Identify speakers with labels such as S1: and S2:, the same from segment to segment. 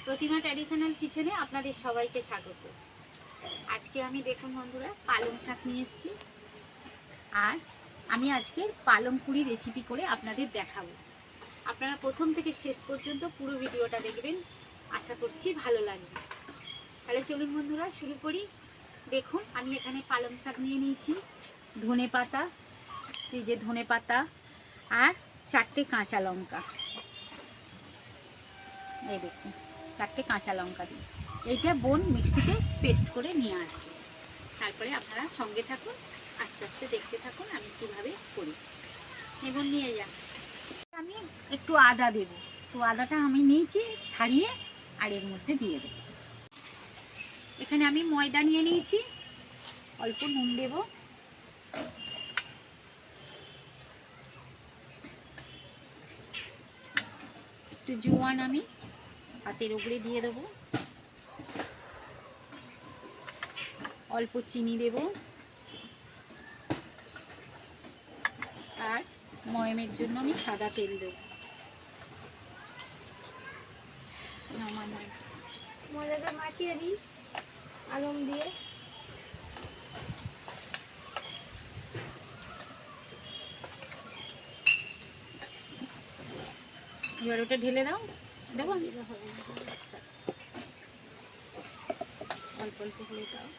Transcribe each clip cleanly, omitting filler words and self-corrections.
S1: প্রতিমা traditional কিচেনে আপনাদের সবাইকে স্বাগত। আজকে আমি দেখুন বন্ধুরা পালং শাক নিয়ে এসেছি, আর আমি আজকে পালং পুরি রেসিপি করে আপনাদের দেখাবো। আপনারা প্রথম থেকে শেষ পর্যন্ত পুরো ভিডিওটা দেখবেন, আশা করছি ভালো লাগবে। তাহলে চলুন বন্ধুরা শুরু করি। দেখুন আমি এখানে পালং শাক নিয়ে নিয়েছি, ধনে পাতা, এই যে ধনে পাতা আর 4টে কাঁচা লঙ্কা। এই দেখুন 4টে কাঁচা লঙ্কা দিই। এইটা বোন মিক্সিতে পেস্ট করে নিয়ে আসবে। তারপরে আপনারা সঙ্গে থাকুন, আস্তে আস্তে দেখতে থাকুন আমি কিভাবে করি। এবং নিয়ে যান। আমি একটু আদা দেব, তো আদাটা আমি নিয়েছি ছাড়িয়ে আর এর মধ্যে দিয়ে দেব। এখানে আমি ময়দা নিয়ে নিয়েছি, অল্প নুন দেব, একটু জোয়ান আমি হাতের উপরে দিয়ে দেবো, অল্প চিনি দেব, আর ময়মের জন্য আমি সাদা তেল দেব।
S2: ময়দাটা মাখিয়ে দিই আলম দিয়ে।
S1: এবার ওটা ঢেলে দাও, দেখো অল্প অল্প করে দাও।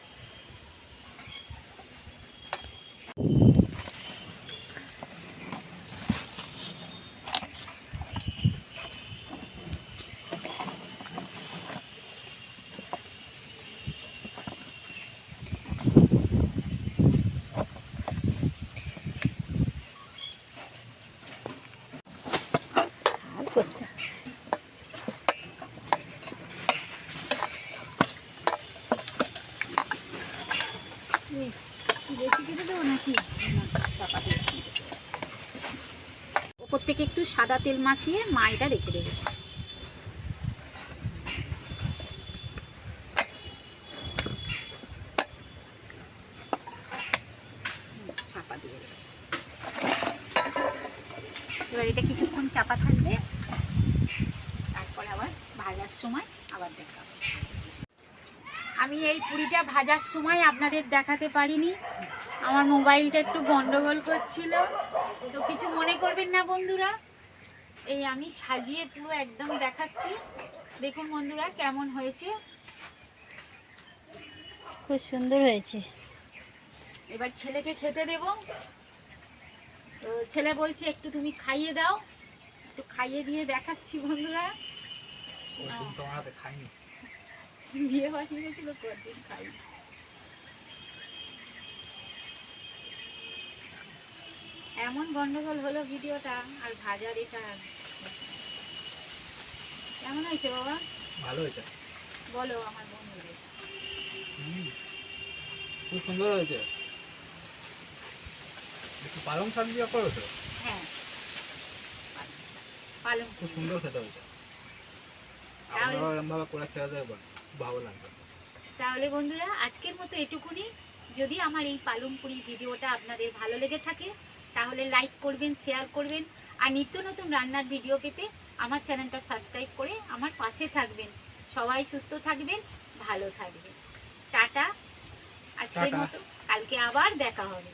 S1: ওপর থেকে একটু সাদা তেল মাখিয়ে মা এটা রেখে দেবে। চাপা দিয়ে দেবে। এবার এটা কিছুক্ষণ চাপা থাকবে, তারপর আবার ভাজার সময় আবার দেখাবো। আমি এই পুরিটা ভাজার সময় আপনাদের দেখাতে পারিনি, আমার মোবাইলটা একটু গন্ডগোল করছিল, তো কিছু মনে করবেন না বন্ধুরা। এই আমি সাজিয়ে পুরো একদম দেখাচ্ছি, দেখুন বন্ধুরা কেমন হয়েছে।
S2: খুব সুন্দর হয়েছে।
S1: এবার ছেলেকে খেতে দেব, তো ছেলে বলছে একটু তুমি খাইয়ে দাও, একটু খাইয়ে দিয়ে দেখাচ্ছি বন্ধুরা। বিয়ে বাড়ি গেছিল, কদিন খাই। এমন গন্ডগোল হলো ভিডিওটা, আর ভাজার এটা কেমন হয়েছে বাবা?
S3: ভালো হয়েছে,
S1: বলো আমার বন্ধুদের।
S3: খুব সুন্দর হয়েছে। পালং শাক দিয়ে করেছো?
S1: হ্যাঁ, পালং
S3: খুব সুন্দর খেতে হয়েছে। আপনারাও এরকমভাবে করে খেয়ে দেখবেন, ভালো লাগবে।
S1: তাহলে বন্ধুরা আজকের মতো এটুকুনি। যদি আমার এই পালং পুরি ভিডিওটা আপনাদের ভালো লেগে থাকে তাহলে লাইক করবেন, শেয়ার করবেন, আর নিত্য নতুন রান্নার ভিডিও পেতে আমার চ্যানেলটা সাবস্ক্রাইব করে আমার পাশে থাকবেন। সবাই সুস্থ থাকবেন, ভালো থাকবেন। টাটা, আজকের মতো, কালকে আবার দেখা হবে।